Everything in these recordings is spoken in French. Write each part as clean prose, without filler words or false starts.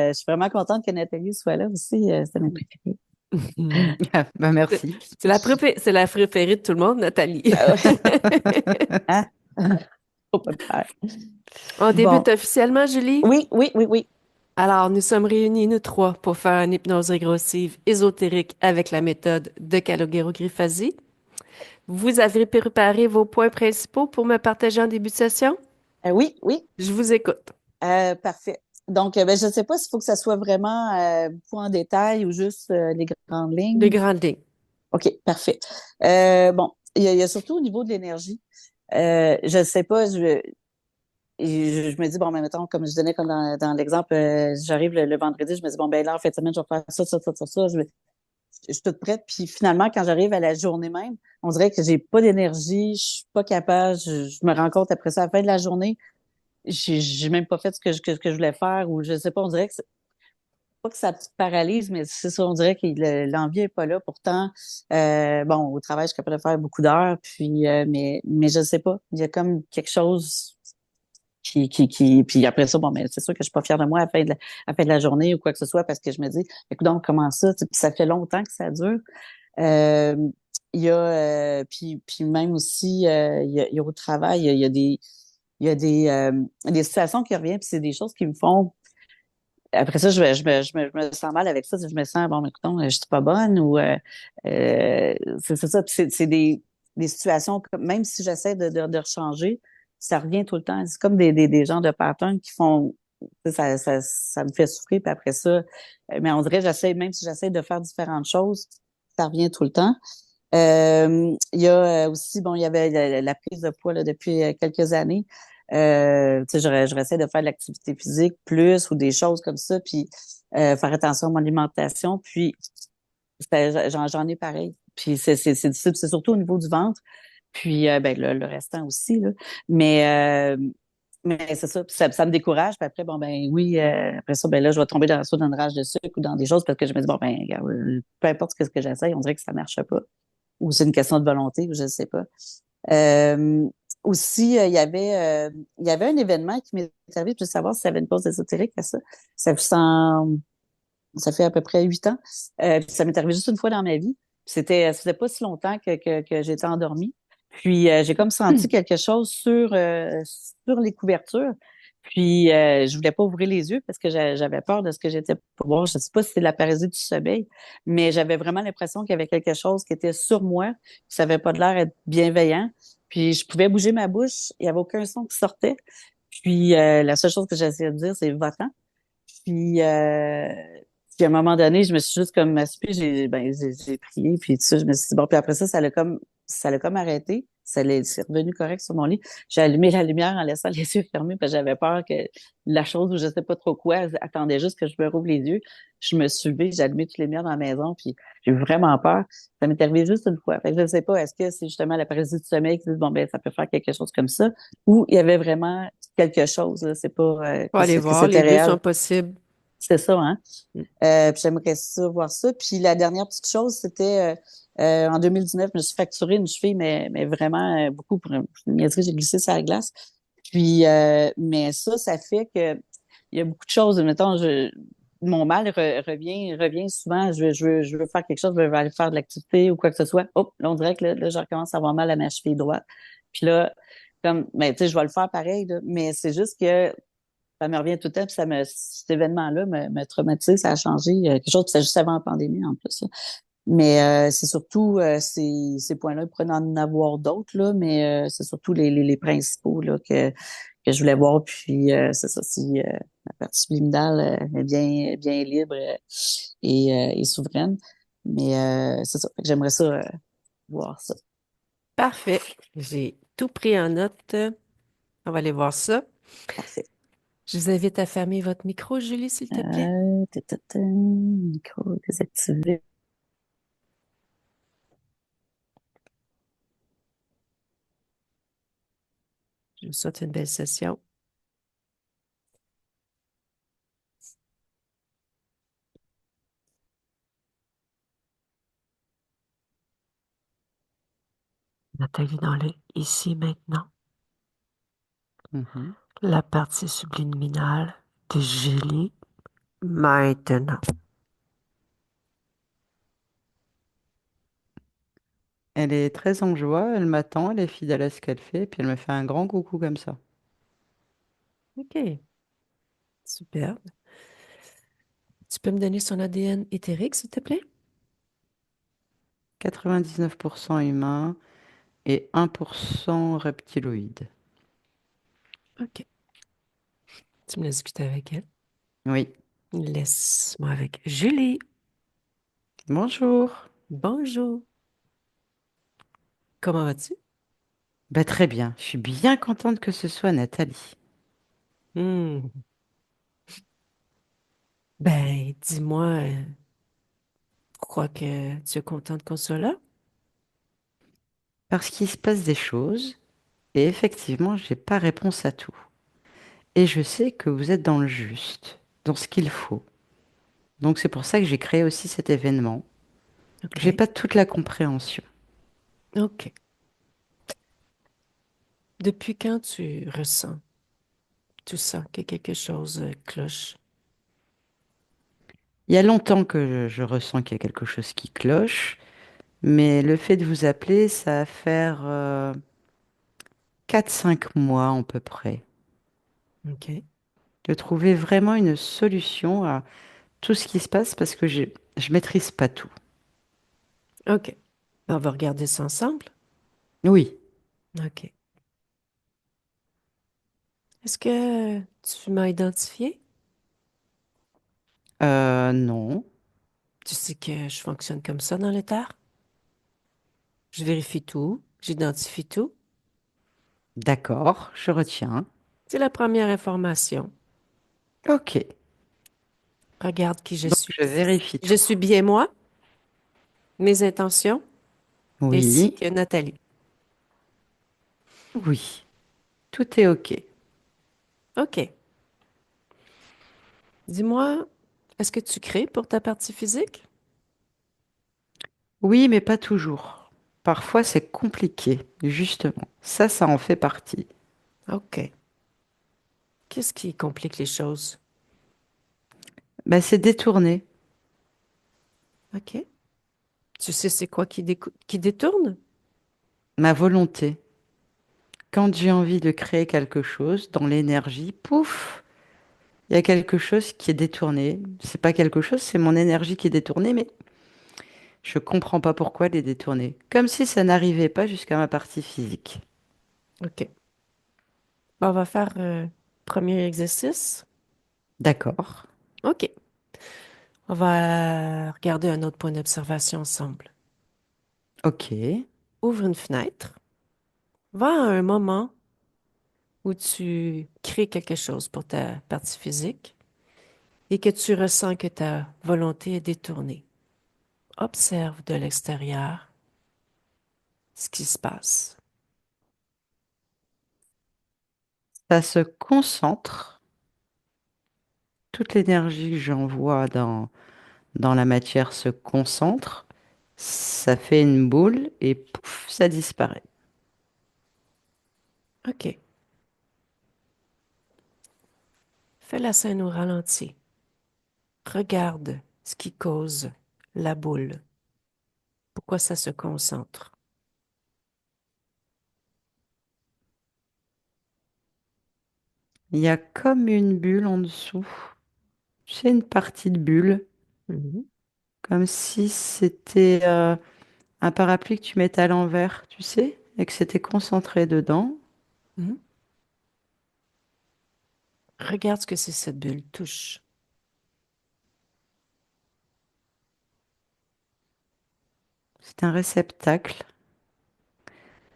je suis vraiment contente que Nathalie soit là aussi. C'est ma préférée. Ben, C'est merci. c'est la préférée de tout le monde, Nathalie. Ben ouais. Hein? Faut pas le faire. On Bon. débute officiellement, Julie? Oui, oui, oui, oui. Alors, nous sommes réunis, nous trois, pour faire une hypnose régressive ésotérique avec la méthode de Calogero-Griffasi. Vous avez préparé vos points principaux pour me partager en début de session? Oui, oui. Je vous écoute. Parfait. Donc, ben, je ne sais pas s'il faut que ça soit vraiment beaucoup en détail ou juste les grandes Les lignes. grandes lignes. OK, parfait. Bon, il y a surtout au niveau de l'énergie. Je ne sais pas, je me dis, bon, ben, mettons, comme je donnais comme dans l'exemple, j'arrive le vendredi, je me dis, bon, ben là, en fin de semaine, je vais faire ça. Je suis toute prête. Puis finalement, quand j'arrive à la journée même, on dirait que j'ai pas d'énergie, je suis pas capable. Je me rends compte après ça, à la fin de la journée, j'ai même pas fait ce que je voulais faire ou je sais pas, on dirait que pas que ça te paralyse, mais c'est ça, on dirait que l'envie est pas là. Pourtant, bon, au travail, je suis capable de faire beaucoup d'heures, puis mais je sais pas. Il y a comme quelque chose puis après ça, bon, mais c'est sûr que je suis pas fière de moi à la fin de la journée ou quoi que ce soit parce que je me dis, écoute donc, comment ça? Tu sais, puis ça fait longtemps que ça dure. Euh, il y a, puis même aussi, il y a au travail, il y a des situations qui reviennent, puis c'est des choses qui me font. Après ça, je me sens mal avec ça. Je me sens, bon, mais écoute, je suis pas bonne ou c'est ça. Puis c'est des situations, même si j'essaie de rechanger, ça revient tout le temps. C'est comme des genres de patterns qui font, ça me fait souffrir. Puis après ça, mais on dirait, même si j'essaie de faire différentes choses, ça revient tout le temps. Il y a aussi, bon, il y avait la prise de poids là, depuis quelques années. Tu sais, je essaie de faire de l'activité physique plus ou des choses comme ça, puis faire attention à mon alimentation. Puis j'en ai pareil. Puis c'est difficile, c'est surtout au niveau du ventre. Puis ben le restant aussi là. Mais mais c'est ça, puis ça me décourage. Puis après, bon ben oui, après ça, ben là, je vais tomber soit dans une rage de sucre ou dans des choses parce que je me dis bon ben regarde, peu importe ce que j'essaye, on dirait que ça marche pas ou c'est une question de volonté, ou je ne sais pas. Euh, Aussi, il y avait un événement qui m'est arrivé, je veux savoir si ça avait une pause ésotérique à ça. Ça fait à peu près 8 ans. Puis ça m'est arrivé juste une fois dans ma vie. Puis ça faisait pas si longtemps que j'étais endormie. Puis j'ai comme senti quelque chose sur les couvertures. Puis je voulais pas ouvrir les yeux parce que j'avais peur de ce que j'étais pour voir. Je sais pas si c'est la paralysie du sommeil, mais j'avais vraiment l'impression qu'il y avait quelque chose qui était sur moi. Ça avait pas de l'air d'être bienveillant. Puis je pouvais bouger ma bouche, il y avait aucun son qui sortait. Puis la seule chose que j'essayais de dire, c'est va-t'en. Puis, puis à un moment donné, je me suis juste comme aspirée, j'ai prié, puis tout ça, je me suis dit, bon, puis après ça, ça l'a comme arrêté. C'est revenu correct sur mon lit. J'ai allumé la lumière en laissant les yeux fermés, parce que j'avais peur que la chose ou je sais pas trop quoi attendait juste que je me rouvre les yeux. Je me suis levée, j'ai allumé toutes les lumières dans la maison, puis j'ai eu vraiment peur. Ça m'est arrivé juste une fois. Fait que je ne sais pas, est-ce que c'est justement la paralysie du sommeil qui dit, bon, ben, ça peut faire quelque chose comme ça, ou il y avait vraiment quelque chose, là, c'est pas, Faut aller que voir, les c'était deux réel. sont possibles. C'est ça, hein? Puis j'aimerais ça voir ça. Puis la dernière petite chose, c'était en 2019, je me suis fracturé une cheville, mais vraiment beaucoup pour une niaiserie, j'ai glissé sur la glace. Puis, mais ça fait que il y a beaucoup de choses. Mettons, mon mal revient souvent. Je veux faire quelque chose, je veux aller faire de l'activité ou quoi que ce soit. Hop, là, on dirait que là, je recommence à avoir mal à ma cheville droite. Puis là, comme, mais tu sais, je vais le faire pareil, là, mais c'est juste que ça me revient tout le temps, puis cet événement-là me traumatisé, ça a changé quelque chose, puis c'est juste avant la pandémie en plus, là. Mais c'est surtout ces points-là, il pourrait en avoir d'autres, là, mais c'est surtout les principaux là, que je voulais voir. Puis c'est ça, si la partie subliminale est bien libre et souveraine. Mais c'est ça, fait que j'aimerais ça voir ça. Parfait. J'ai tout pris en note. On va aller voir ça. Parfait. Je vous invite à fermer votre micro, Julie, s'il te plaît. Micro désactivé. Je vous souhaite une belle session. Nathalie dans le ici maintenant. Mhm. La partie subliminale de Julie Maintenant. Elle est très en joie, elle m'attend, elle est fidèle à ce qu'elle fait, puis elle me fait un grand coucou comme ça. OK, superbe. Tu peux me donner son ADN éthérique, s'il te plaît? 99% humain et 1% reptiloïde. OK. Tu me laisses discuter avec elle. Oui. Laisse-moi avec Julie. Bonjour. Bonjour. Comment vas-tu? Bah, très bien. Je suis bien contente que ce soit Nathalie. Hmm. Ben, dis-moi, pourquoi que tu es contente qu'on soit là? Parce qu'il se passe des choses et effectivement, j'ai pas réponse à tout. Et je sais que vous êtes dans le juste, dans ce qu'il faut. Donc c'est pour ça que j'ai créé aussi cet événement. J'ai OK. pas toute la compréhension. OK. Depuis quand tu sens que quelque chose cloche? Il y a longtemps que je ressens qu'il y a quelque chose qui cloche, mais le fait de vous appeler, ça va faire 4-5 mois à peu près. OK. De trouver vraiment une solution à tout ce qui se passe parce que je maîtrise pas tout. OK. On va regarder ça ensemble. Oui, OK. Est-ce que tu m'as identifié? non, Tu sais que je fonctionne comme ça dans l'éther? Je vérifie tout, j'identifie tout. d'accord, je retiens. C'est la première information. Ok, Regarde qui je donc suis. je vérifie Je tout. suis bien moi, mes intentions, ainsi Oui, que Nathalie. oui, tout est ok. OK. Dis-moi, est-ce que tu crées pour ta partie physique? Oui, mais pas toujours. Parfois, c'est compliqué, justement. Ça en fait partie. OK. Qu'est-ce qui complique les choses? Bah, c'est détourné. OK. Tu sais c'est quoi qui détourne? Ma volonté. Quand j'ai envie de créer quelque chose, dans l'énergie, pouf, il y a quelque chose qui est détourné. C'est pas quelque chose, c'est mon énergie qui est détournée, mais je comprends pas pourquoi elle est détournée. Comme si ça n'arrivait pas jusqu'à ma partie physique. OK. Bon, on va faire premier exercice. D'accord. OK. On va regarder un autre point d'observation ensemble. Ok. Ouvre une fenêtre. Va à un moment où tu crées quelque chose pour ta partie physique et que tu ressens que ta volonté est détournée. Observe de l'extérieur ce qui se passe. Ça se concentre. Toute l'énergie que j'envoie dans la matière se concentre. Ça fait une boule et pouf, ça disparaît. OK. Fais la scène au ralenti. Regarde ce qui cause la boule. Pourquoi ça se concentre? Il y a comme une bulle en dessous. C'est une partie de bulle. Mhm. Comme si c'était un parapluie que tu mettais à l'envers, tu sais, et que c'était concentré dedans. Mhm. Regarde ce que c'est cette bulle. Touche. C'est un réceptacle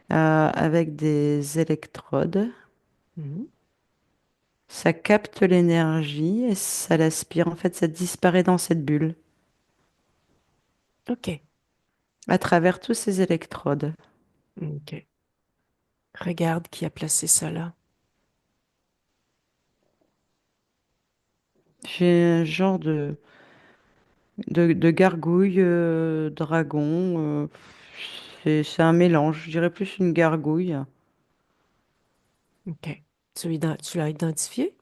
avec des électrodes. Mhm. Ça capte l'énergie et ça l'aspire. En fait, ça disparaît dans cette bulle OK. à travers tous ces électrodes. OK. Regarde qui a placé ça là. J'ai un genre de gargouille, dragon. C'est un mélange. Je dirais plus une gargouille. OK. Tu l'as identifié?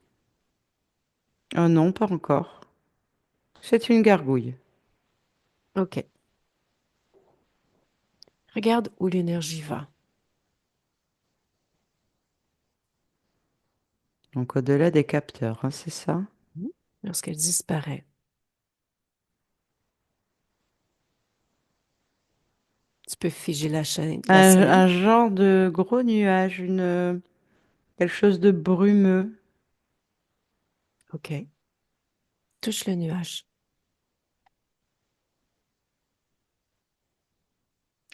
Oh non, pas encore. C'est une gargouille. OK. Regarde où l'énergie va. Donc au-delà des capteurs, hein, c'est ça? Mhm. Lorsqu'elle disparaît, tu peux figer la scène. Un genre de gros nuage, quelque chose de brumeux. OK. Touche le nuage.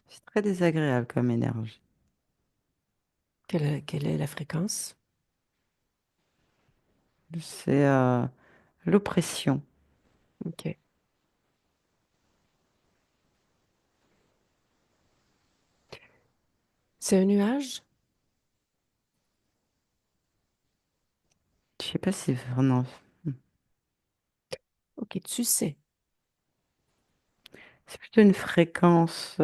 C'est très désagréable comme énergie. Quelle est la fréquence? C'est l'oppression. OK. C'est un nuage? Je sais pas si vraiment. OK, tu sais. C'est plutôt une fréquence.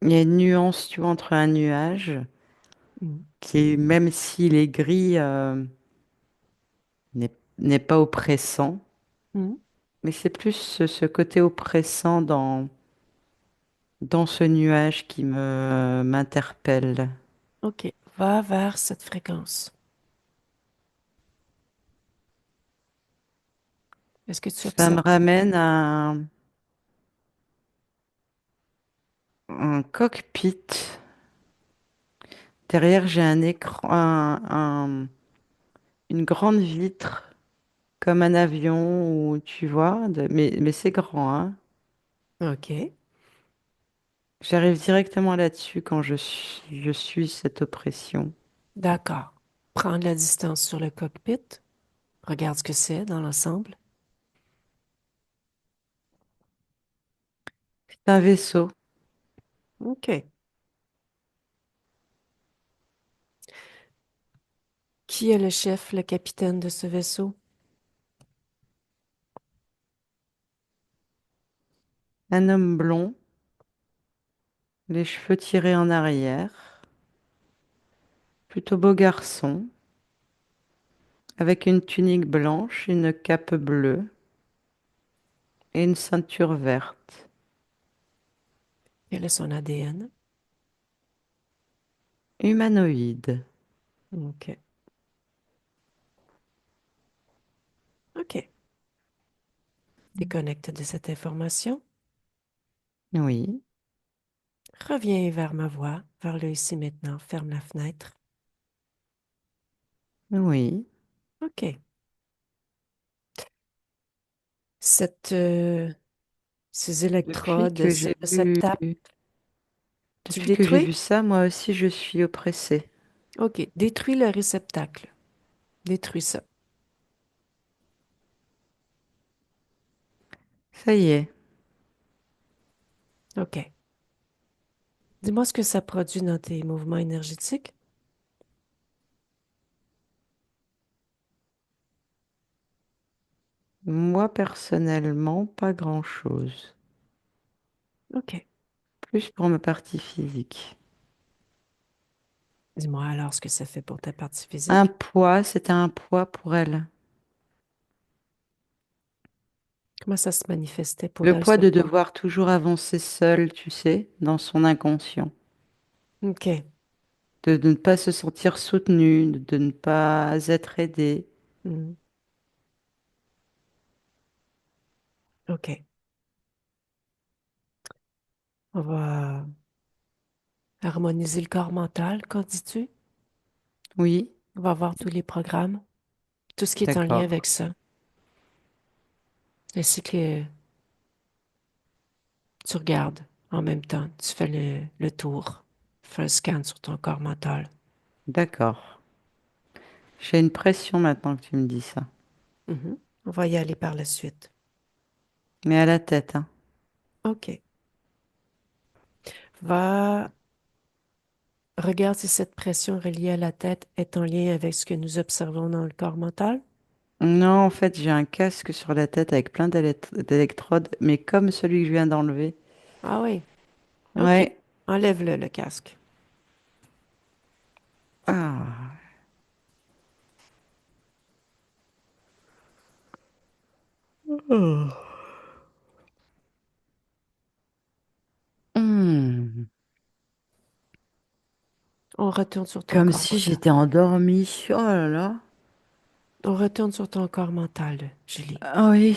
Il y a une nuance, tu vois, entre un nuage Mhm. qui, même s'il est gris, n'est pas oppressant. Mhm. Mais c'est plus ce côté oppressant dans ce nuage qui m'interpelle. OK. Va vers cette fréquence. Est-ce que tu Ça me observes? ramène à un cockpit. Derrière, j'ai un écran, une grande vitre, comme un avion, ou tu vois, mais c'est grand, hein. OK. J'arrive directement là-dessus quand je suis cette oppression. D'accord. Prends de la distance sur le cockpit. Regarde ce que c'est dans l'ensemble. C'est un vaisseau, OK. Qui est le chef, le capitaine de ce vaisseau? un homme blond, les cheveux tirés en arrière, plutôt beau garçon, avec une tunique blanche, une cape bleue et une ceinture verte. Quel est son ADN? Humanoïde. OK. OK. Déconnecte de cette information. Oui, Reviens vers ma voix, vers le ici maintenant. Ferme la fenêtre. oui. OK. Cette, ces Depuis électrodes, que ce j'ai vu, réceptacle, tu le depuis que j'ai détruis? vu ça, moi aussi je suis oppressée. OK. Détruis le réceptacle. Détruis ça. Ça y est, OK. Dis-moi ce que ça produit dans tes mouvements énergétiques. moi personnellement, pas grand-chose. OK. Plus pour ma partie physique. Dis-moi alors ce que ça fait pour ta partie Un physique. poids, c'était un poids pour elle. Comment ça se manifestait pour Le elle, poids ce de poids? devoir toujours avancer seule, tu sais, dans son inconscient. OK. De ne pas se sentir soutenue, de ne pas être aidée. Hmm. OK. On va harmoniser le corps mental, qu'en dis-tu? Oui, On va voir tous les programmes, tout ce qui est en lien d'accord, avec ça, ainsi que tu regardes en même temps, tu fais le tour, fais un scan sur ton corps mental. d'accord. J'ai une pression maintenant que tu me dis ça. Mhm. On va y aller par la suite. Mais à la tête, hein. OK. Va, regarde si cette pression reliée à la tête est en lien avec ce que nous observons dans le corps mental. Non, en fait, j'ai un casque sur la tête avec plein d'électrodes, mais comme celui que je viens d'enlever. Ah oui. OK. Ouais. Enlève-le, le casque. Ah, Hmm. On retourne sur ton Comme corps si mental. j'étais endormie. Oh là là. On retourne sur ton corps mental, Julie. Ah oui.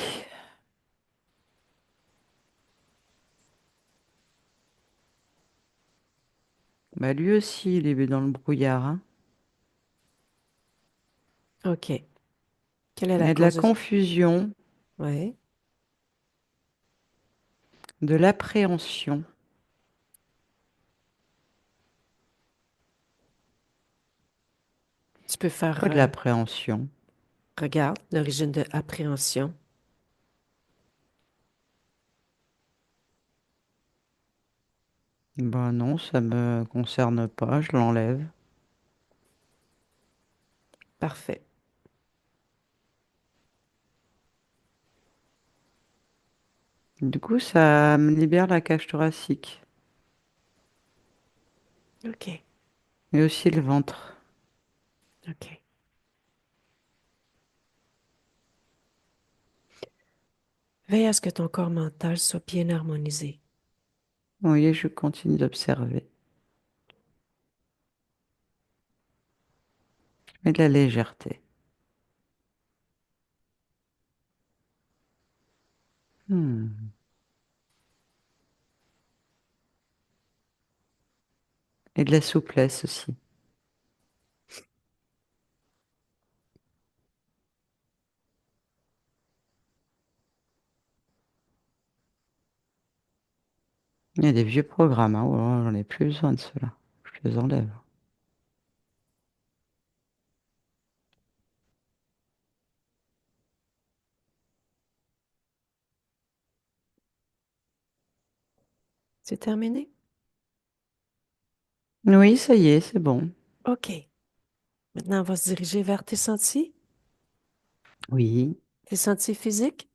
Bah lui aussi, il est dans le brouillard, hein. OK. Quelle est Il y la a de la cause de... confusion, Oui. de l'appréhension. Tu peux faire, Quoi de l'appréhension? regarde, l'origine de appréhension. Bah non, ça me concerne pas, je l'enlève. Parfait. Du coup, ça me libère la cage thoracique. OK. Et aussi le ventre. OK. Veille à ce que ton corps mental soit bien harmonisé. Oui, je continue d'observer. Et de la légèreté. Hmm. Et de la souplesse aussi. Il y a des vieux programmes, hein. Oh, j'en ai plus besoin de cela. Je les enlève. C'est terminé? Oui, ça y est, c'est bon. OK. Maintenant, on va se diriger vers tes sentis. Oui, Tes sentis physiques?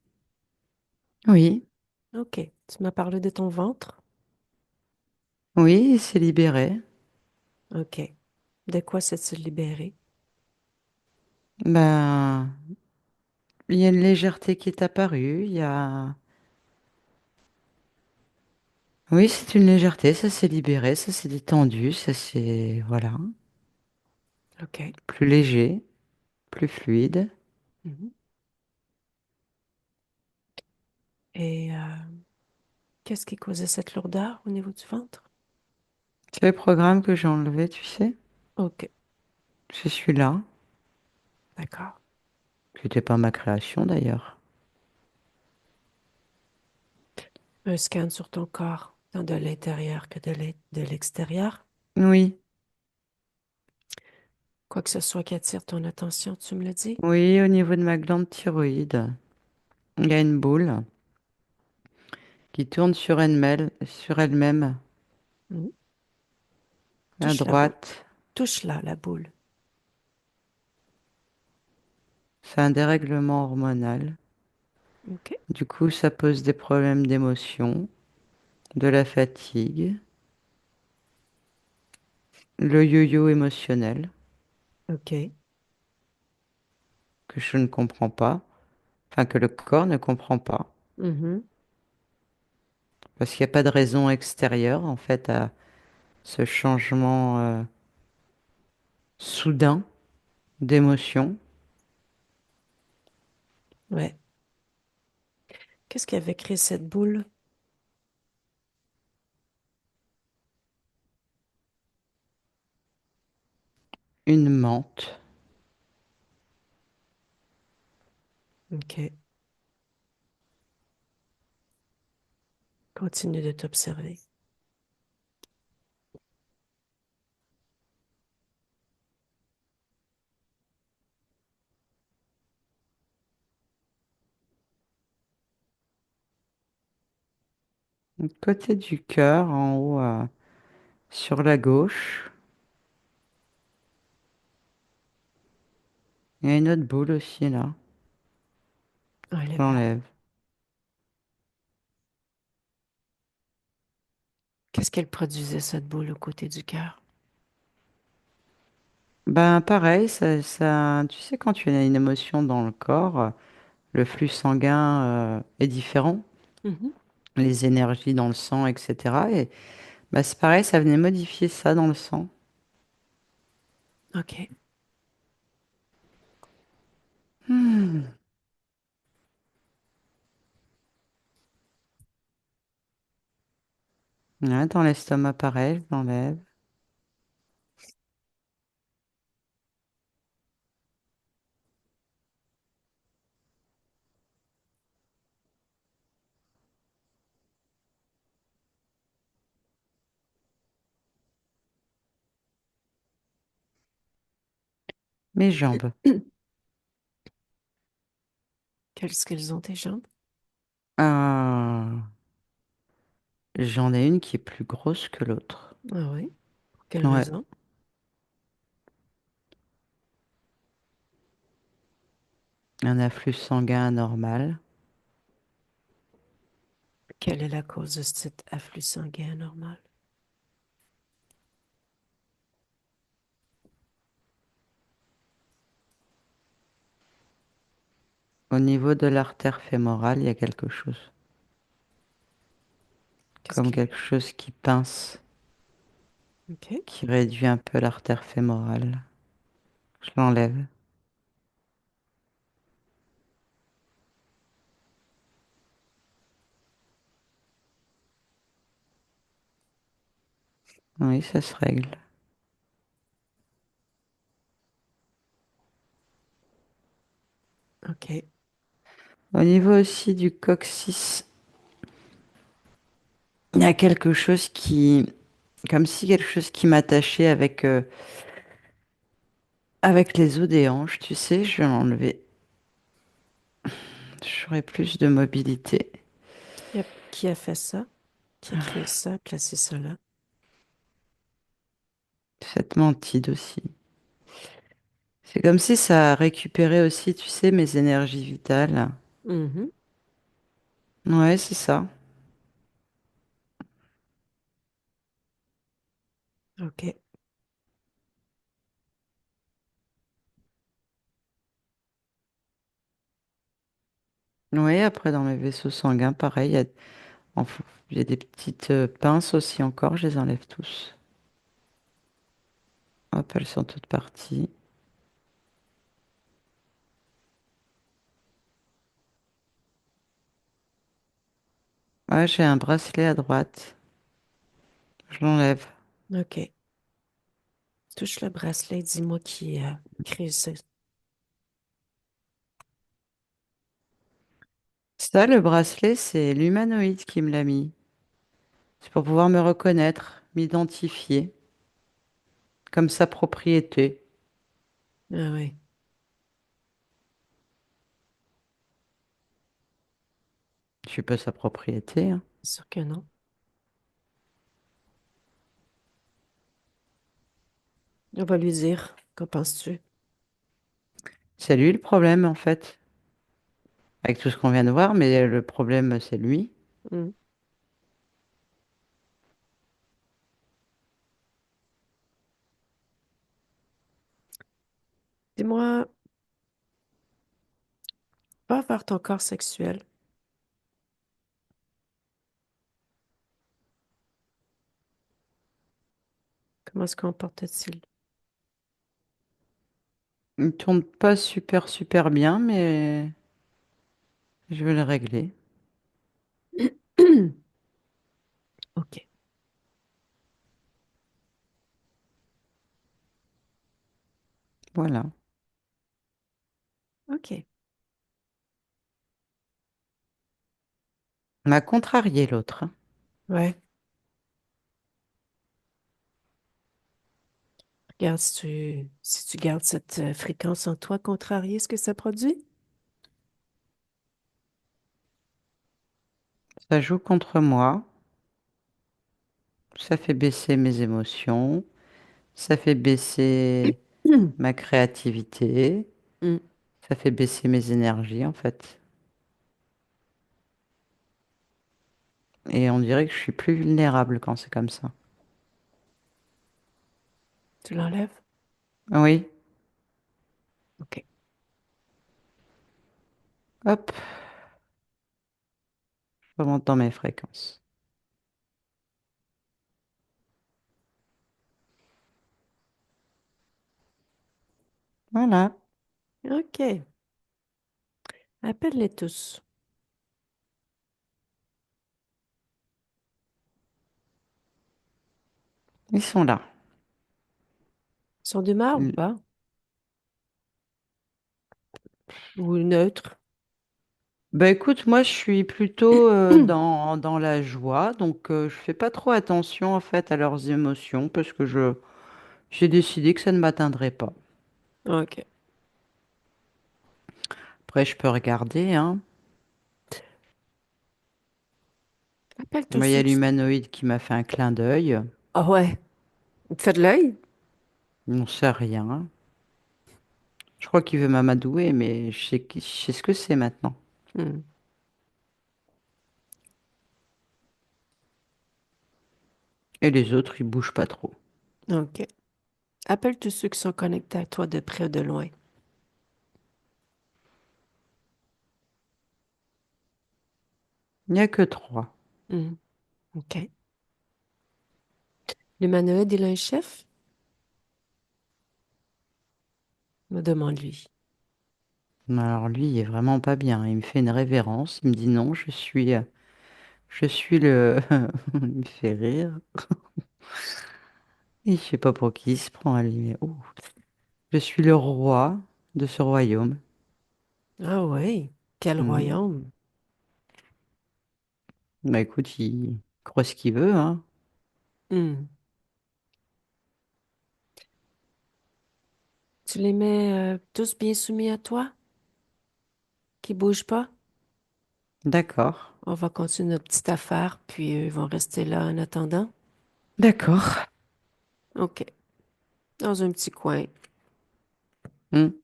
oui, OK. Tu m'as parlé de ton ventre. oui, c'est libéré. OK. De quoi s'est-il libéré? Ben, il y a une légèreté qui est apparue. Il y a... Oui, c'est une légèreté, ça s'est libéré, ça s'est détendu, ça s'est... Voilà. OK. Plus léger, plus fluide. Mhm. Et qu'est-ce qui causait cette lourdeur au niveau du ventre? C'est le programme que j'ai enlevé, tu sais. OK. C'est celui-là. D'accord. C'était pas ma création d'ailleurs. Un scan sur ton corps, tant de l'intérieur que de l'extérieur. Oui, Quoi que ce soit qui attire ton attention, tu me le dis. oui, au niveau de ma glande thyroïde, il y a une boule qui tourne sur elle-même, Mhm. à Touche la boule. droite. Touche-la, la boule. C'est un dérèglement hormonal. OK. Du coup, ça pose des problèmes d'émotion, de la fatigue, le yo-yo émotionnel, OK. que je ne comprends pas, enfin que le corps ne comprend pas, Mhm. parce qu'il n'y a pas de raison extérieure en fait à ce changement soudain d'émotion. Ouais. Qu'est-ce qui avait créé cette boule? Une menthe. OK. Continue de t'observer. Côté du cœur, en haut, sur la gauche, il y a une autre boule aussi là. Enlève-la. J'enlève. Qu'est-ce qu'elle produisait, cette boule, au côté du cœur? Ben pareil, tu sais quand tu as une émotion dans le corps, le flux sanguin est différent, Mhm. les énergies dans le sang, etc. Et bah, c'est pareil, ça venait modifier ça dans le sang. OK. Hmm. Ouais, dans l'estomac, pareil, je l'enlève. Mes jambes. Qu'est-ce qu'elles ont, tes jambes? Ah, j'en ai une qui est plus grosse que l'autre. Ah oui. Pour quelle Ouais, raison? un afflux sanguin anormal. Quelle est la cause de cet afflux sanguin anormal? Au niveau de l'artère fémorale, il y a quelque chose. Qu'est-ce Comme que... quelque chose qui pince, OK. qui réduit un peu l'artère fémorale. Je l'enlève. Oui, ça se règle. OK. Au niveau aussi du coccyx, il y a quelque chose qui, comme si quelque chose qui m'attachait avec les os des hanches, tu sais, je vais l'enlever. J'aurai plus de mobilité. Qui a fait ça? Qui a créé ça, placé ça là? Cette mantide aussi. C'est comme si ça récupérait aussi, tu sais, mes énergies vitales. Mhm. Ouais, c'est ça. OK. Oui, après dans mes vaisseaux sanguins, pareil, en f- il y a des petites pinces aussi encore, je les enlève tous. Hop, elles sont toutes parties. Ouais, j'ai un bracelet à droite. Je l'enlève. OK. Touche le bracelet, dis-moi qui a créé ça. Ça, le bracelet, c'est l'humanoïde qui me l'a mis. C'est pour pouvoir me reconnaître, m'identifier comme sa propriété. Ah oui, Je suis pas sa propriété, hein. c'est sûr que non. On va lui dire. Qu'en penses-tu? C'est lui le problème, en fait. Avec tout ce qu'on vient de voir, mais le problème, c'est lui. Hmm. Dis-moi, va vers ton corps sexuel. Comment se comporte-t-il? Il tourne pas super, super bien, mais je vais le régler. OK. Voilà. OK. On a contrarié l'autre, hein. Ouais. Regarde si tu gardes cette fréquence en toi, contrarié ce que ça produit. Ça joue contre moi. Ça fait baisser mes émotions. Ça fait baisser Hmm. ma créativité. Hmm. Ça fait baisser mes énergies, en fait. Et on dirait que je suis plus vulnérable quand c'est comme ça. Tu l'enlèves? Oui, OK. Hop, je remonte dans mes fréquences. Voilà, OK. Appelle-les tous. ils sont là. Ils sont d'humeur ou L- pas? Ou neutre? Bah écoute, moi je suis plutôt dans la joie, donc je fais pas trop attention en fait à leurs émotions parce que j'ai décidé que ça ne m'atteindrait pas. OK. Après, je peux regarder, hein. Appelle tous Moi, il y ceux a qui... l'humanoïde qui m'a fait un clin d'œil. Ah ouais. Fais de l'œil? On sait rien. Je crois qu'il veut m'amadouer, mais je sais ce que c'est maintenant. Hmm. Et les autres, ils bougent pas trop. OK. Appelle tous ceux qui sont connectés à toi de près ou de loin. Il n'y a que trois. Hmm. OK. L'humanoïde, il a un chef? Me demande-lui. Alors lui, il est vraiment pas bien. Il me fait une révérence. Il me dit non, je suis le. Il me fait rire. Et je sais pas pour qui il se prend à lui. Mais oh, je suis le roi de ce royaume. Ah ouais. Quel Hmm. royaume? Bah écoute, il croit ce qu'il veut, hein. Hmm. Tu les mets tous bien soumis à toi, qui bougent pas? D'accord. On va continuer notre petite affaire, puis ils vont rester là en attendant. D'accord. OK. Dans un petit coin. Hmm.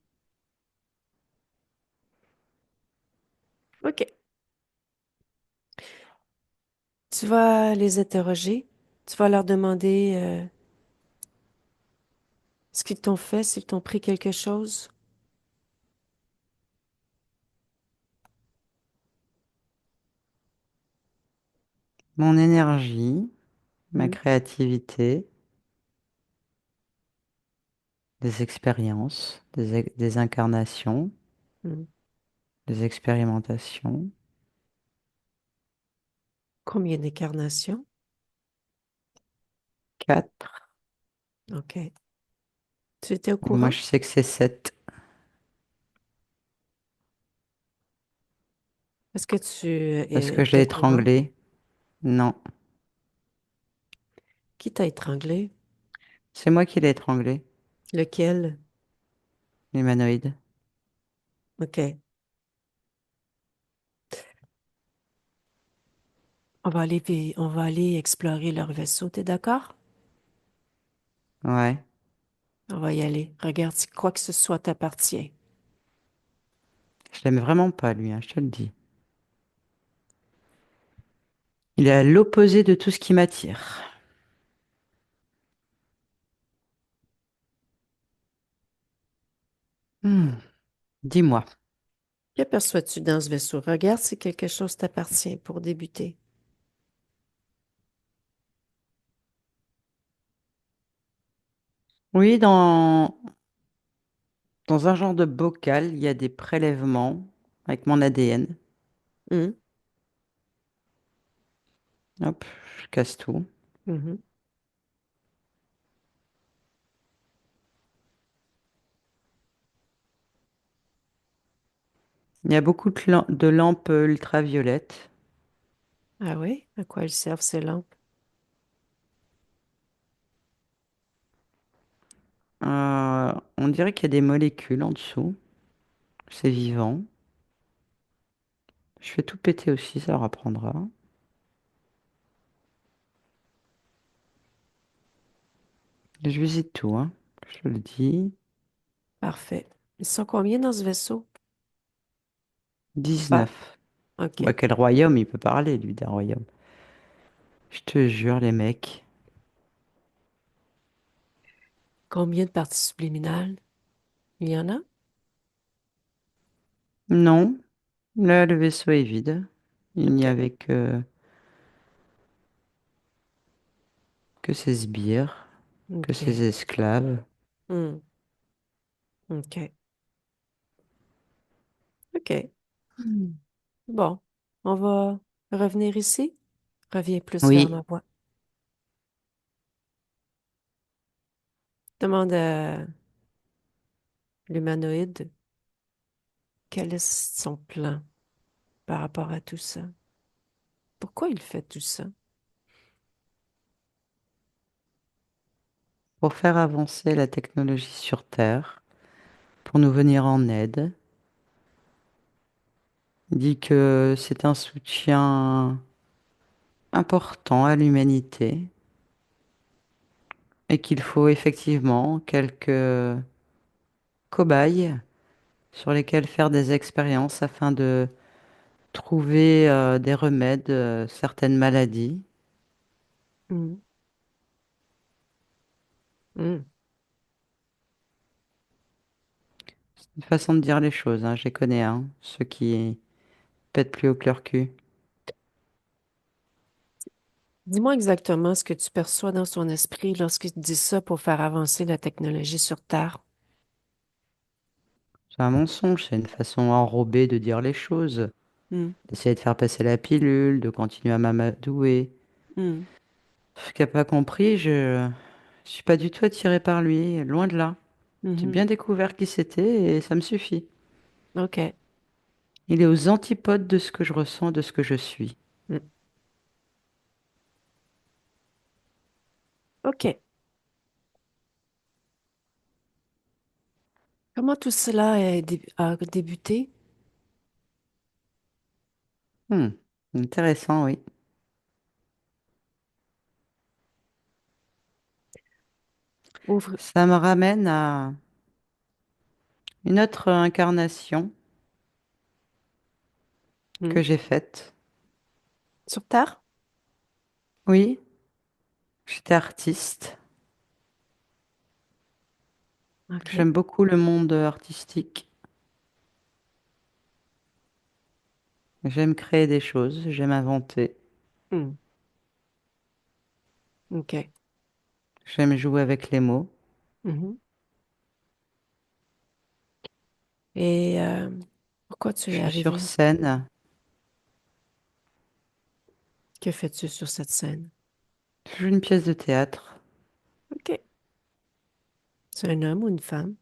OK. Tu vas les interroger. Tu vas leur demander ce qu'ils t'ont fait, s'ils t'ont pris quelque chose. Mon énergie, ma Hmm. créativité, des expériences, des incarnations, Hmm. des expérimentations. Combien d'incarnations? 4. OK. Tu étais au Moi, courant? je sais que c'est 7 Est-ce que tu parce que je étais l'ai au courant? étranglé. Non, Qui t'a étranglé? c'est moi qui l'ai étranglé, Lequel? l'humanoïde. OK. On va aller explorer leur vaisseau. T'es d'accord? Ouais, On va y aller. Regarde si quoi que ce soit t'appartient. je l'aime vraiment pas, lui, hein, je te le dis. Il est à l'opposé de tout ce qui m'attire. Hmm, dis-moi. Qu'aperçois-tu dans ce vaisseau? Regarde si quelque chose t'appartient pour débuter. Oui, dans un genre de bocal, il y a des prélèvements avec mon ADN. Hum, Hop, je casse tout. mhm. Il y a beaucoup de lampes ultraviolettes. Ah oui? À quoi elles servent ces lampes? On dirait qu'il y a des molécules en dessous. C'est vivant. Je fais tout péter aussi, ça leur apprendra. Je visite tout, hein. Je te le dis. Parfait. Ils sont combien dans ce vaisseau? Pas. 19. Bah, OK. quel royaume, il peut parler, lui, d'un royaume. Je te jure, les mecs. Combien de parties subliminales? Il y en a? Non, Là, le vaisseau est vide. Il n'y OK. avait que ses sbires, que ses OK. esclaves. Hmm. OK. OK. Hmm. Bon, on va revenir ici. Reviens plus vers Oui, ma voix. Demande à l'humanoïde quel est son plan par rapport à tout ça. Pourquoi il fait tout ça? pour faire avancer la technologie sur Terre, pour nous venir en aide. Il dit que c'est un soutien important à l'humanité et qu'il faut effectivement quelques cobayes sur lesquels faire des expériences afin de trouver des remèdes à certaines maladies. Hmm. Hmm. Une façon de dire les choses, hein, je les connais, hein, ceux qui pètent plus haut que leur cul. Dis-moi exactement ce que tu perçois dans son esprit lorsqu'il dit ça pour faire avancer la technologie sur Terre. C'est un mensonge, c'est une façon enrobée de dire les choses, Hmm. d'essayer de faire passer la pilule, de continuer à m'amadouer. Hmm. Ce qu'il n'a pas compris, je suis pas du tout attiré par lui, loin de là. J'ai Mhm. bien découvert qui c'était et ça me suffit. OK. Il est aux antipodes de ce que je ressens, de ce que je suis. Hmm. OK. Comment tout cela a débuté? Hmm, intéressant, oui. Ouvre. Ça me ramène à une autre incarnation Hmm. que j'ai faite. Sur Terre? Oui, j'étais artiste. OK. J'aime beaucoup le monde artistique. J'aime créer des choses, j'aime inventer, Hmm. OK. j'aime jouer avec les mots. Mhm. Et pourquoi tu Je es suis sur arrivé? scène, Que fais-tu sur cette scène? je joue une pièce de théâtre. OK. C'est un homme ou une femme?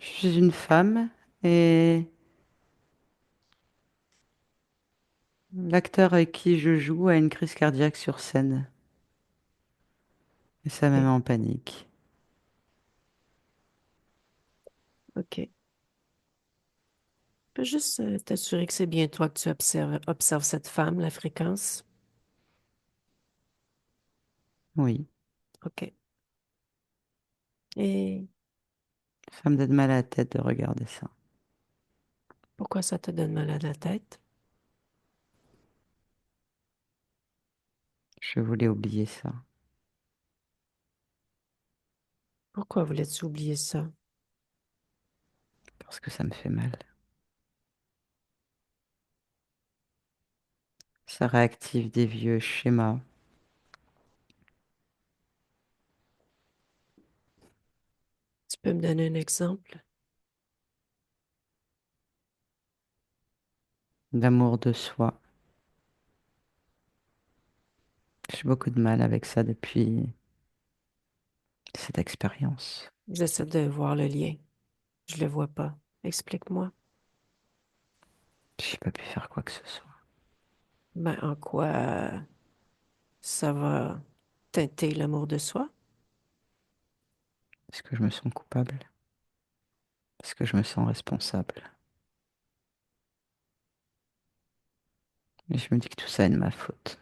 Je suis une femme et l'acteur avec qui je joue a une crise cardiaque sur scène. Et ça me met OK. en panique. OK. Peux juste t'assurer que c'est bien toi que tu observes cette femme, la fréquence. Oui, OK. Et ça me donne mal à la tête de regarder ça. pourquoi ça te donne mal à la tête? Je voulais oublier ça Pourquoi voulais-tu oublier ça? parce que ça me fait mal. Ça réactive des vieux schémas Tu peux me donner un exemple? d'amour de soi. J'ai beaucoup de mal avec ça depuis cette expérience. J'essaie de voir le lien. Je le vois pas. Explique-moi. J'ai pas pu faire quoi que ce soit Ben, en quoi ça va teinter l'amour de soi? parce que je me sens coupable, parce que je me sens responsable. Et je me dis que tout ça est de ma faute.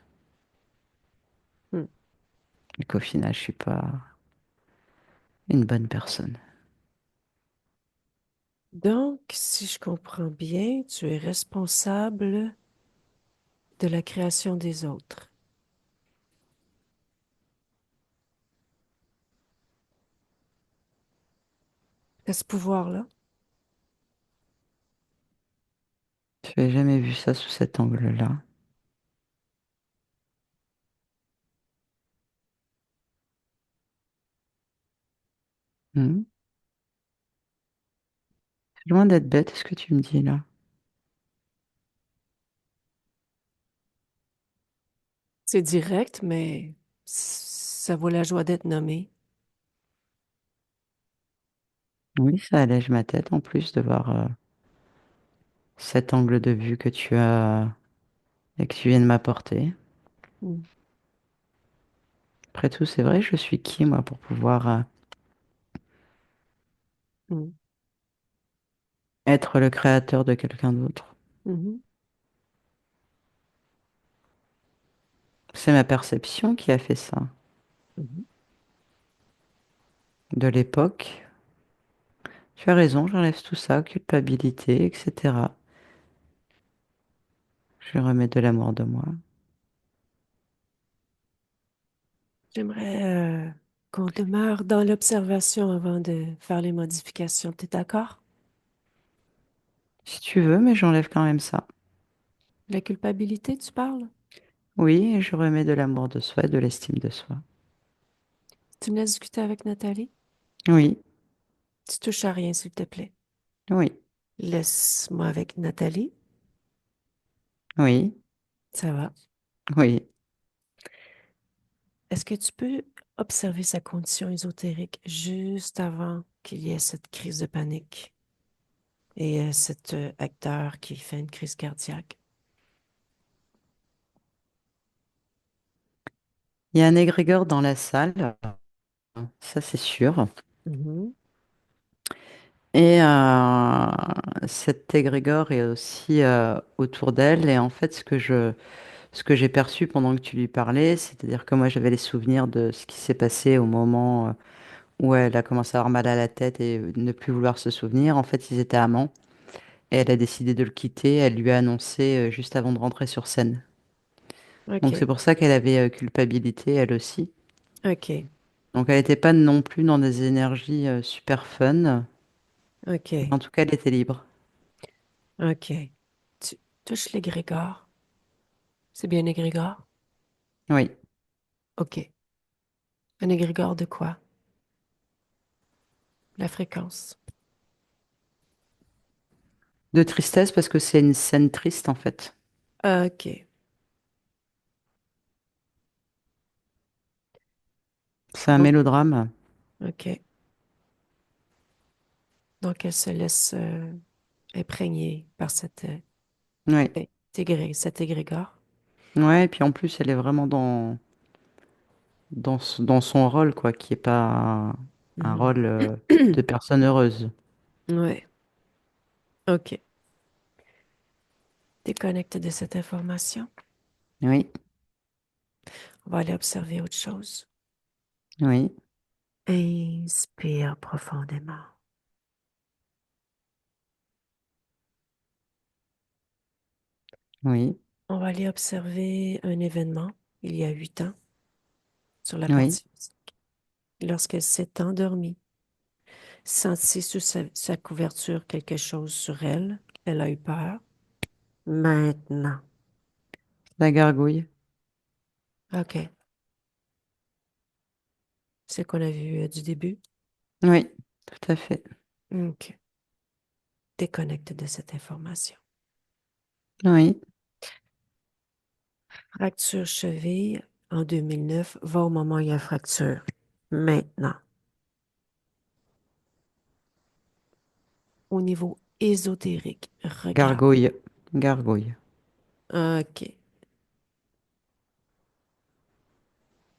Hmm. Et qu'au final, je suis pas une bonne personne. Donc, si je comprends bien, tu es responsable de la création des autres. Tu as ce pouvoir-là? J'avais jamais vu ça sous cet angle-là. Hmm. C'est loin d'être bête, ce que tu me dis là. C'est direct, mais ça vaut la joie d'être nommé. Oui, ça allège ma tête en plus de voir cet angle de vue que tu as et que tu viens de m'apporter. Mm, Après tout, c'est vrai, je suis qui moi pour pouvoir mm, être le créateur de quelqu'un d'autre? mhm, C'est ma perception qui a fait ça. mhm. De l'époque. Tu as raison, j'enlève tout ça, culpabilité, etc. Je remets de l'amour de moi. J'aimerais qu'on demeure dans l'observation avant de faire les modifications. T'es d'accord? Si tu veux, mais j'enlève quand même ça. La culpabilité, tu parles? Oui, et je remets de l'amour de soi et de l'estime de soi. Tu me laisses discuter avec Nathalie? Oui, Tu touches à rien, s'il te plaît. oui, Laisse-moi avec Nathalie. oui, Ça va. oui. Est-ce que tu peux observer sa condition ésotérique juste avant qu'il y ait cette crise de panique et cet acteur qui fait une crise cardiaque? Il y a un égrégore dans la salle, ça c'est sûr. Mhm. Et cet égrégore est aussi autour d'elle. Et en fait, ce que j'ai perçu pendant que tu lui parlais, c'est-à-dire que moi j'avais les souvenirs de ce qui s'est passé au moment où elle a commencé à avoir mal à la tête et ne plus vouloir se souvenir. En fait, ils étaient amants et elle a décidé de le quitter. Elle lui a annoncé juste avant de rentrer sur scène. Donc c'est OK, pour ça qu'elle avait culpabilité, elle aussi. OK, Donc elle n'était pas non plus dans des énergies super fun. OK, En tout cas, elle était libre. OK. Tu touches l'égrégore. C'est bien l'égrégore? Oui. OK. Un égrégore de quoi? La fréquence. De tristesse parce que c'est une scène triste en fait. OK. C'est un Donc, mélodrame. OK. Donc, elle se laisse imprégner par Oui. cet égrégore. Ouais, et puis en plus, elle est vraiment dans son rôle, quoi, qui est pas un Mhm. rôle de personne heureuse. Ouais. OK. Déconnecte de cette information. Oui, On va aller observer autre chose. oui, Inspire profondément. oui, On va aller observer un événement il y a 8 ans sur la oui. partie physique. Lorsqu'elle s'est endormie, sentit sous sa couverture quelque chose sur elle. Elle a eu peur. Maintenant. La gargouille. OK. C'est qu'on a vu du début. Oui, tout à fait. OK. Déconnecte de cette information. Oui. Fracture cheville en 2009. Va au moment où il y a fracture. Maintenant. Au niveau ésotérique, regarde. Gargouille. Gargouille. OK.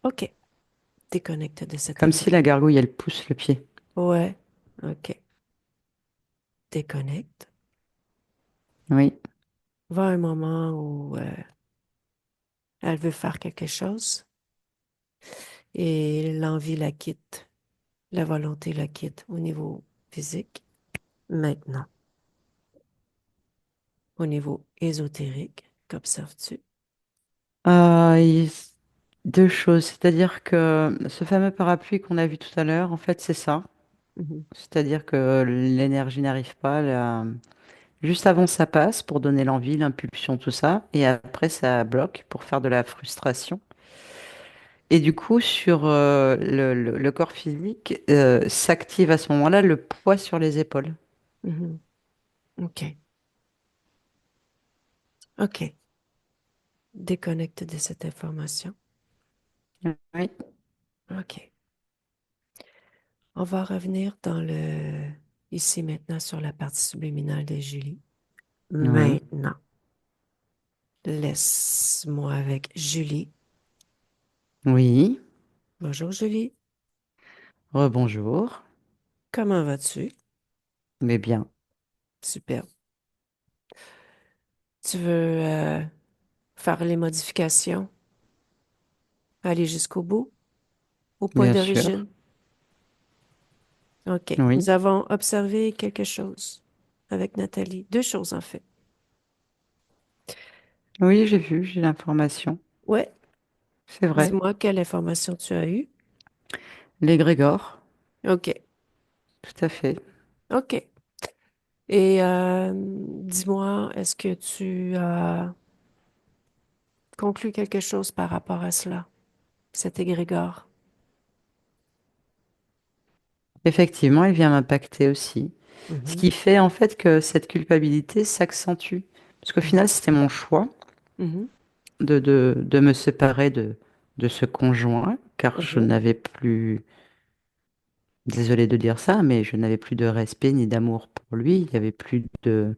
OK. Déconnecte de cette Comme si la information. gargouille, elle pousse le pied. Ouais. OK. Déconnecte. Oui. Va un moment où elle veut faire quelque chose et l'envie la quitte. La volonté la quitte au niveau physique. Maintenant. Au niveau ésotérique, qu'observes-tu? Euh, il- Deux choses. C'est-à-dire que ce fameux parapluie qu'on a vu tout à l'heure, en fait, c'est ça. Mhm. C'est-à-dire que l'énergie n'arrive pas, Juste avant, ça passe pour donner l'envie, l'impulsion, tout ça. Et après, ça bloque pour faire de la frustration. Et du coup, sur le corps physique, s'active à ce moment-là le poids sur les épaules. Mhm. OK. OK. Déconnecte de cette information. Oui, OK. On va revenir dans le ici maintenant sur la partie subliminale de Julie. oui, Maintenant, laisse-moi avec Julie. oui. Bonjour Julie, Rebonjour. comment vas-tu? Mais bien, Super. Tu veux faire les modifications, aller jusqu'au bout, au point bien sûr. d'origine? OK. Oui, Nous avons observé quelque chose avec Nathalie. Deux choses en fait. oui, j'ai vu, j'ai l'information. Ouais. C'est vrai. Dis-moi quelle information tu as eue. L'égrégore, OK. tout à fait. OK. Et dis-moi, est-ce que tu as conclu quelque chose par rapport à cela, cet égrégore? Effectivement, il vient m'impacter aussi. Ce Mhm, qui fait en fait que cette culpabilité s'accentue. Parce qu'au mhm, final, c'était mon choix mhm, de me séparer de ce conjoint, car je mhm. n'avais plus, désolé de dire ça, mais je n'avais plus de respect ni d'amour pour lui. Il y avait plus de...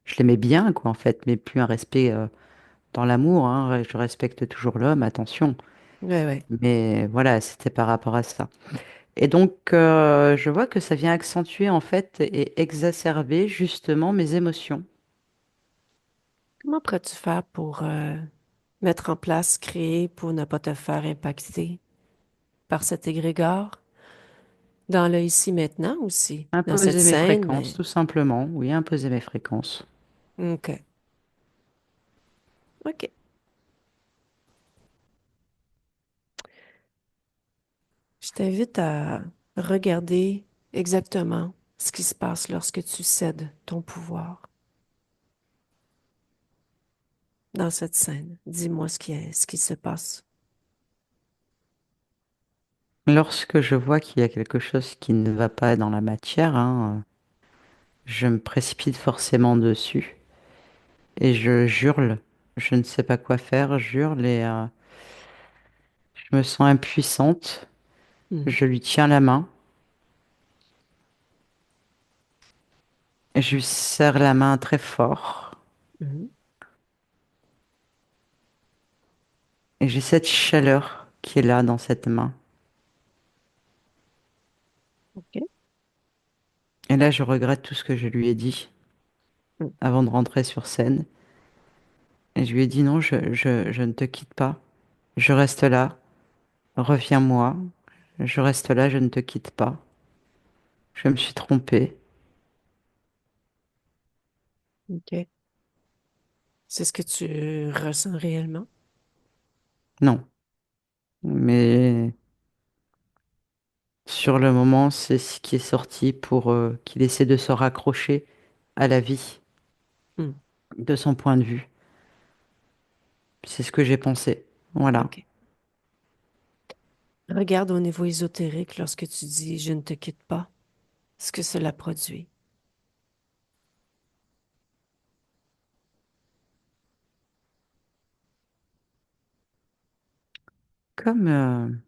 Je l'aimais bien, quoi, en fait, mais plus un respect dans l'amour, hein. Je respecte toujours l'homme, attention. Ouais, ouais. Mais voilà, c'était par rapport à ça. Et donc, je vois que ça vient accentuer, en fait, et exacerber justement mes émotions. Comment pourrais-tu faire pour mettre en place, créer pour ne pas te faire impacter par cet égrégore dans le ici maintenant aussi, dans cette Imposer mes scène, fréquences, mais tout simplement. Oui, imposer mes fréquences. OK. OK. Je t'invite à regarder exactement ce qui se passe lorsque tu cèdes ton pouvoir dans cette scène. Dis-moi ce qui se passe. Lorsque je vois qu'il y a quelque chose qui ne va pas dans la matière, je me précipite forcément dessus et je hurle. Je ne sais pas quoi faire, j'hurle et je me sens impuissante. Mhm, Je lui tiens la main et je lui serre la main très fort. mhm. Et j'ai cette chaleur qui est là dans cette main. OK. Et là, je regrette tout ce que je lui ai dit Mm. avant de rentrer sur scène. Et je lui ai dit non, je ne te quitte pas. Je reste là. Reviens-moi. Je reste là, je ne te quitte pas. Je me suis trompée. OK. C'est ce que tu ressens réellement? Non. Mais sur le moment, c'est ce qui est sorti pour qu'il essaie de se raccrocher à la vie Mm. de son point de vue. C'est ce que j'ai pensé. Voilà. OK. Regarde au niveau ésotérique lorsque tu dis je ne te quitte pas, ce que cela produit. Comme,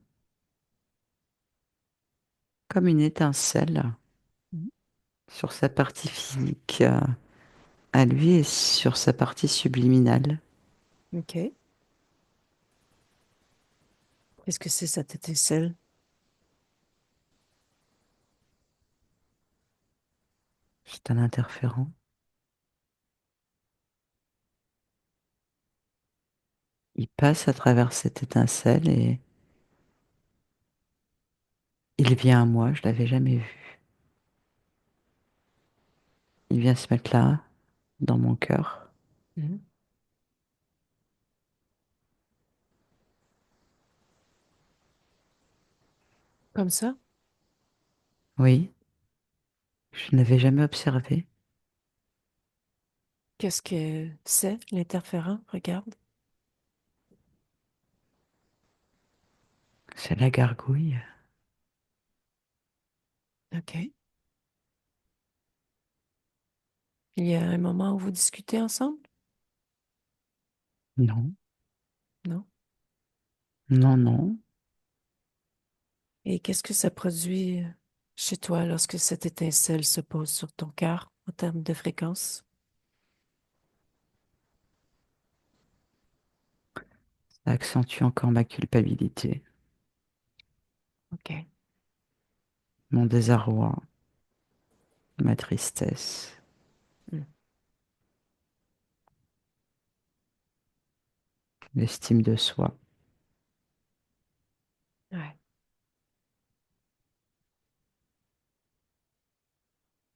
comme une étincelle Mhm. sur sa partie physique à lui et sur sa partie subliminale. OK. Qu'est-ce que c'est cette étincelle? C'est un interférent. Il passe à travers cette étincelle et il vient à moi. Je l'avais jamais vu. Il vient se mettre là, dans mon cœur. Mhm. Comme ça? Oui, je n'avais jamais observé. Qu'est-ce que c'est, l'interférent? Regarde. C'est la gargouille. OK. Il y a un moment où vous discutez ensemble? Non, Non? non, non. Et qu'est-ce que ça produit chez toi lorsque cette étincelle se pose sur ton cœur en termes de fréquence? Ça accentue encore ma culpabilité, OK. mon désarroi, ma tristesse, Hmm. l'estime de soi. Ouais.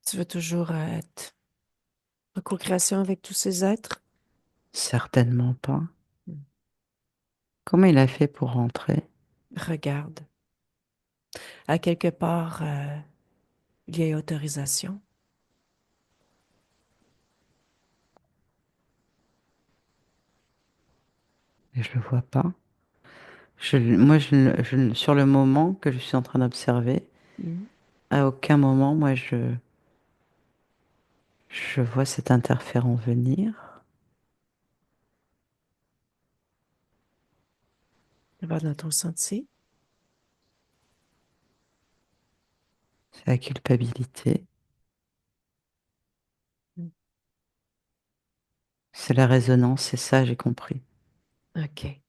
Tu veux toujours être en co-création avec tous ces êtres? Certainement pas. Hmm. Comment il a fait pour rentrer? Regarde. À quelque part, il y a autorisation. Et je le vois pas. Moi, sur le moment que je suis en train d'observer, Hmm. à aucun moment, je vois cet interférent venir. Va dans ton sentier. C'est la culpabilité, Hmm. c'est la résonance, c'est ça, j'ai compris. OK.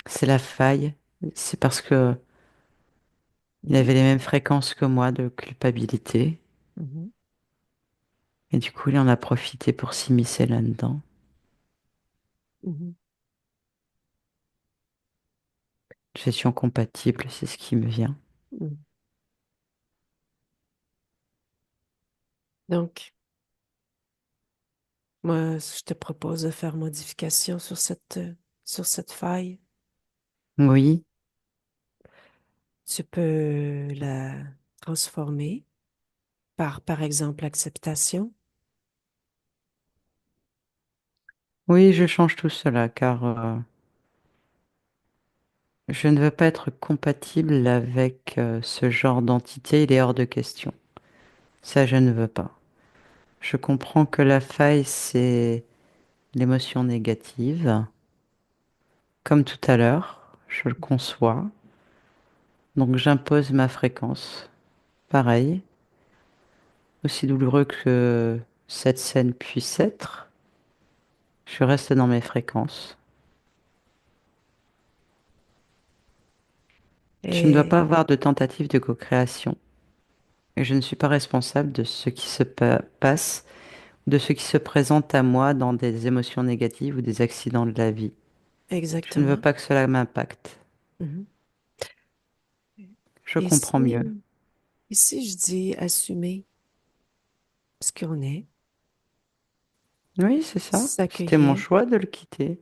C'est la faille, c'est parce que il Mhm. avait les mêmes fréquences que moi de culpabilité, Mhm. et du coup, il en a profité pour s'immiscer là-dedans. Mhm. Gestion compatible, c'est ce qui me vient. Mhm. Donc, moi, je te propose de faire modification sur cette faille. Oui, Tu peux la transformer par exemple, acceptation. oui, je change tout cela, car je ne veux pas être compatible avec ce genre d'entité, il est hors de question. Ça, je ne veux pas. Je comprends que la faille, c'est l'émotion négative, comme tout à l'heure, je le conçois. Donc j'impose ma fréquence. Pareil, aussi douloureux que cette scène puisse être, je reste dans mes fréquences. Je ne dois Et pas avoir de tentative de co-création. Et je ne suis pas responsable de ce qui se passe, de ce qui se présente à moi dans des émotions négatives ou des accidents de la vie. Je ne veux exactement. pas que cela m'impacte. Mhm. Je Et comprends mieux. si je dis assumer ce qu'on est, Oui, c'est ça. C'était mon s'accueillir, choix de le quitter.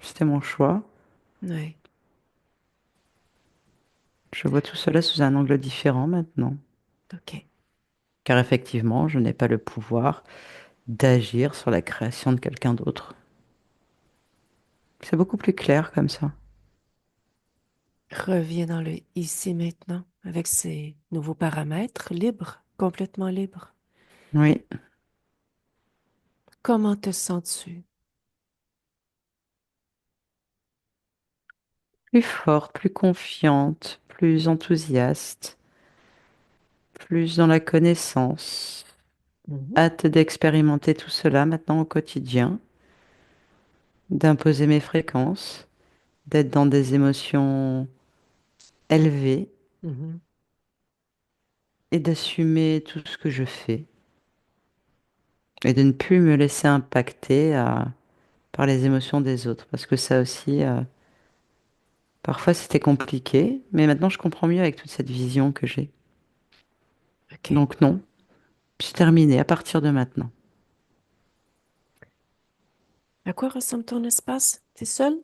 C'était mon choix. ouais, Je vois tout cela sous un angle différent maintenant. OK. Car effectivement, je n'ai pas le pouvoir d'agir sur la création de quelqu'un d'autre. C'est beaucoup plus clair comme ça. Reviens dans le ici maintenant avec ces nouveaux paramètres, libre, complètement libre. Oui, Comment te sens-tu? plus forte, plus confiante, plus enthousiaste, plus dans la connaissance. Mhm. Hâte d'expérimenter tout cela maintenant au quotidien, d'imposer mes fréquences, d'être dans des émotions élevées Mhm. et d'assumer tout ce que je fais et de ne plus me laisser impacter par les émotions des autres. Parce que ça aussi, parfois c'était compliqué, mais maintenant je comprends mieux avec toute cette vision que j'ai. OK. Donc non, c'est terminé à partir de maintenant. À quoi ressemble ton espace? T'es seul?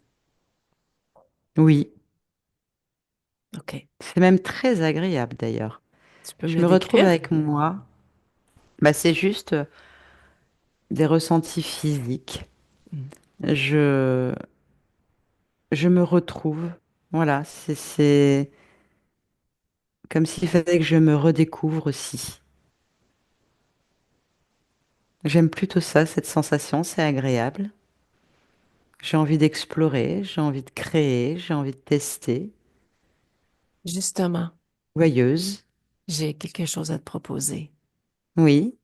Oui, OK. c'est même très agréable d'ailleurs. Tu peux me Je le me retrouve décrire? avec moi, Bah, c'est juste des ressentis physiques. Mm. Je, je me retrouve. Voilà, c'est comme s'il fallait que je me redécouvre aussi. J'aime plutôt ça, cette sensation, c'est agréable. J'ai envie d'explorer, j'ai envie de créer, j'ai envie de tester. Justement, Joyeuse, j'ai quelque chose à te proposer. oui,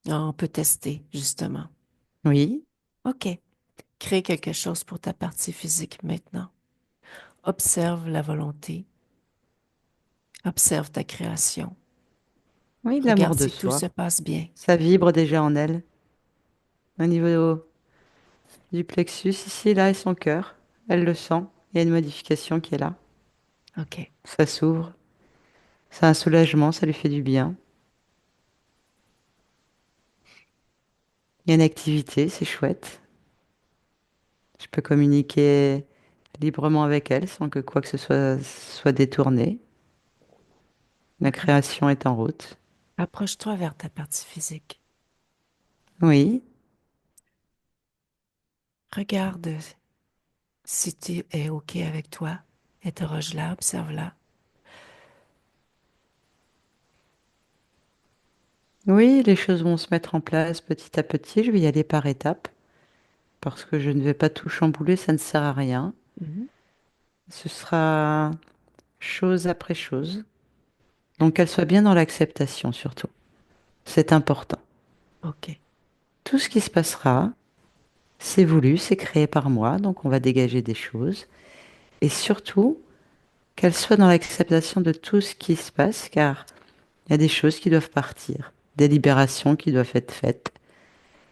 Ah, on peut tester, justement. oui. OK. Crée quelque chose pour ta partie physique maintenant. Observe la volonté. Observe ta création. Oui, l'amour Regarde de si tout soi. se passe bien. Ça vibre déjà en elle. Au niveau du plexus, ici, là, et son cœur. Elle le sent. Il y a une modification qui est là. OK. Ça s'ouvre. C'est un soulagement, ça lui fait du bien. Il y a une activité, c'est chouette. Je peux communiquer librement avec elle sans que quoi que ce soit détourné. La OK. création est en route. Approche-toi vers ta partie physique. Oui, Regarde si tu es OK avec toi. Interroge-la, observe-la. oui, les choses vont se mettre en place petit à petit. Je vais y aller par étapes parce que je ne vais pas tout chambouler, ça ne sert à rien. Mhm. Ce sera chose après chose. Donc qu'elle soit bien dans l'acceptation surtout. C'est important. OK. Tout ce qui se passera, c'est voulu, c'est créé par moi, donc on va dégager des choses. Et surtout, qu'elle soit dans l'acceptation de tout ce qui se passe, car il y a des choses qui doivent partir, des libérations qui doivent être faites.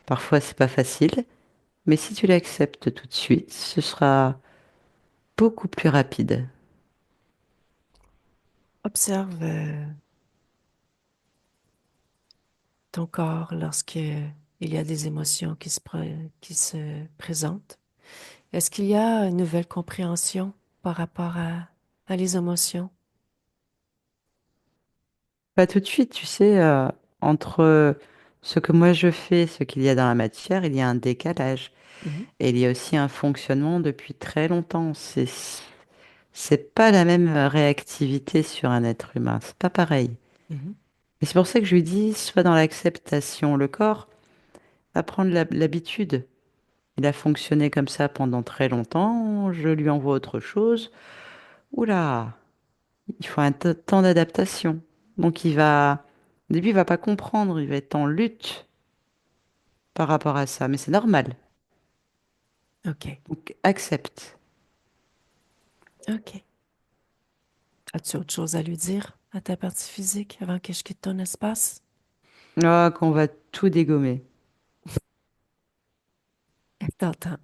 Parfois, c'est pas facile, mais si tu l'acceptes tout de suite, ce sera beaucoup plus rapide. Observe ton corps lorsque il y a des émotions qui se présentent. Est-ce qu'il y a une nouvelle compréhension par rapport à les émotions? Pas tout de suite, tu sais, entre ce que moi je fais et ce qu'il y a dans la matière, il y a un décalage. Mhm, Et il y a aussi un fonctionnement depuis très longtemps. C'est pas la même réactivité sur un être humain. C'est pas pareil. mhm. Et c'est pour ça que je lui dis, sois dans l'acceptation. Le corps va prendre l'habitude. Il a fonctionné comme ça pendant très longtemps. Je lui envoie autre chose. Oula, il faut un temps d'adaptation. Donc au début, il va pas comprendre. Il va être en lutte par rapport à ça. Mais c'est normal. OK. Donc accepte. OK. As-tu autre chose à lui dire à ta partie physique avant que je quitte ton espace? Ah, qu'on va tout dégommer. Elle t'entend.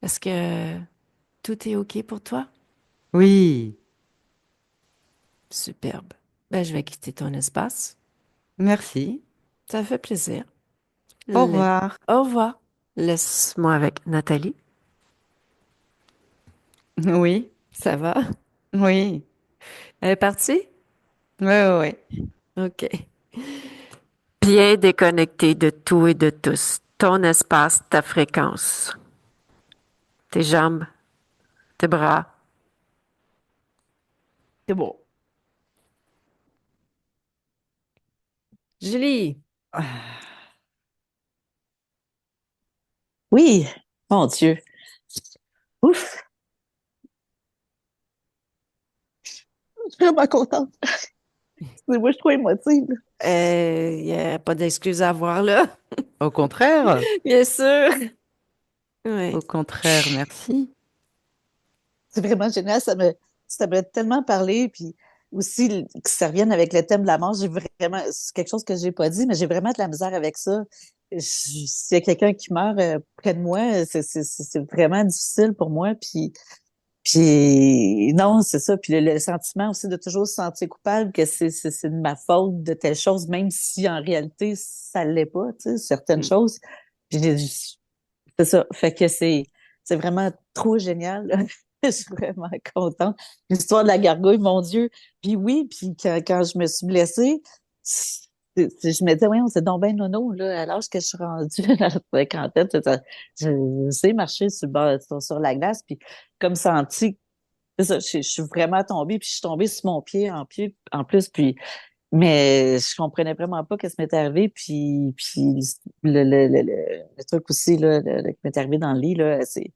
Est-ce que tout est OK pour toi? Oui, Superbe. Ben, je vais quitter ton espace. merci. Ça fait plaisir. Au Le- revoir. Au revoir. Laisse-moi avec Nathalie. Oui, Ça va? oui, Elle est partie? oui, oui, oui. OK. Bien déconnecté de tout et de tous. Ton espace, ta fréquence. Tes jambes, tes bras. C'est beau. Julie, Oui, mon Dieu. Ouf, je suis vraiment contente. Moi, je suis trop émotive. il n'y a pas d'excuse à avoir là. Au contraire, Bien sûr. Oui. au contraire, merci. C'est vraiment génial. Ça m'a tellement parlé. Puis aussi, que ça revienne avec le thème de la mort, c'est quelque chose que j'ai pas dit, mais j'ai vraiment de la misère avec ça. S'il y a quelqu'un qui meurt près de moi, c'est vraiment difficile pour moi. Puis non, c'est ça. Puis le sentiment aussi de toujours se sentir coupable que c'est de ma faute de telle chose, même si en réalité, ça l'est pas, tu sais, certaines Mm. choses. Puis c'est ça. Fait que c'est vraiment trop génial. je suis vraiment contente. L'histoire de la gargouille, mon Dieu. Puis oui, puis quand je me suis blessée, je me disais, oui, on s'est donc ben nono, là, à l'âge que je suis rendue à la cinquantaine, je sais marcher sur la glace, puis comme senti, c'est ça, je suis vraiment tombée, puis je suis tombée sur mon pied en plus, puis mais je comprenais vraiment pas ce qui m'était arrivé, puis le truc aussi là, qui m'est arrivé dans le lit là, c'est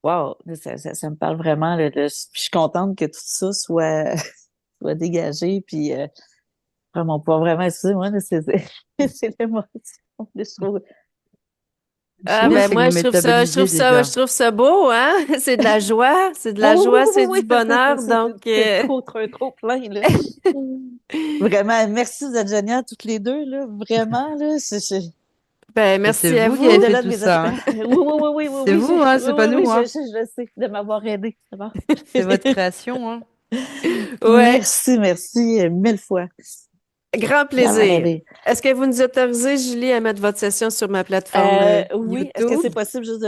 wow, ça me parle vraiment. Je suis contente que tout ça soit soit dégagé, puis vraiment pas vraiment excusez-moi, là, c'est l'émotion, je trouve. Ah Bien, ben c'est que moi vous métabolisez déjà. je trouve ça beau, hein? C'est de la joie, c'est de la Oh joie, oui, c'est oui, du oui, bonheur, donc c'est trop plein, là. Vraiment, merci, vous êtes géniales toutes les deux, là. Vraiment, là. ben Mais c'est merci à vous qui avez vous. fait Au-delà de tout mes ça, hein. aspirations. Oui, oui, oui, oui, oui, C'est oui, vous, hein, c'est oui, pas oui, oui, nous, hein. je sais de m'avoir aidé. C'est bon. C'est votre création, hein. Ouais, Merci, merci, mille fois. grand D'avoir plaisir. aidé. Est-ce que vous nous autorisez, Julie, à mettre votre session sur ma plateforme Oui, est-ce que YouTube? c'est possible juste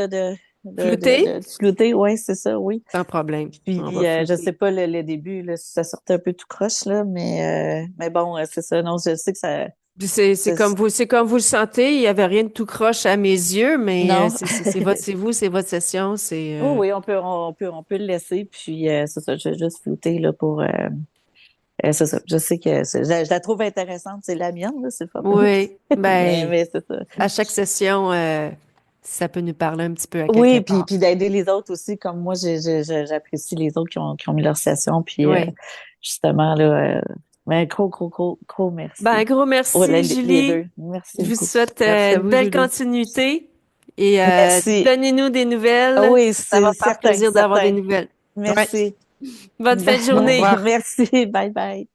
Flouter? de flouter? Oui, c'est ça, oui. Sans problème. Puis, On va je sais flouter. pas le début, là, si ça sortait un peu tout croche, là, mais bon, c'est ça. Non, je sais que ça, Puis ça- c'est comme vous le sentez. Il y avait rien de tout croche à mes yeux, mais non. c'est votre session. Oui, oui, on peut le laisser. Puis, c'est ça, je vais juste flouter, là, pour, c'est ça. Je sais que je la trouve intéressante. C'est la mienne, là, c'est pas pire. oui, ben, Mais c'est ça. à chaque session, ça peut nous parler un petit peu à quelque Oui, part. puis d'aider les autres aussi, comme moi, j'apprécie les autres qui ont mis leur session. Puis, Oui. justement, là, mais gros Ben, merci. gros Oh, merci, les Julie. deux. Merci Je vous beaucoup. souhaite Merci à une vous, belle Julie. continuité et Merci. donnez-nous des Ah nouvelles. oui, Ça va c'est faire certain, plaisir d'avoir des certain. nouvelles. Ouais. Merci. Bonne fin de Au journée. revoir. Merci. Bye bye.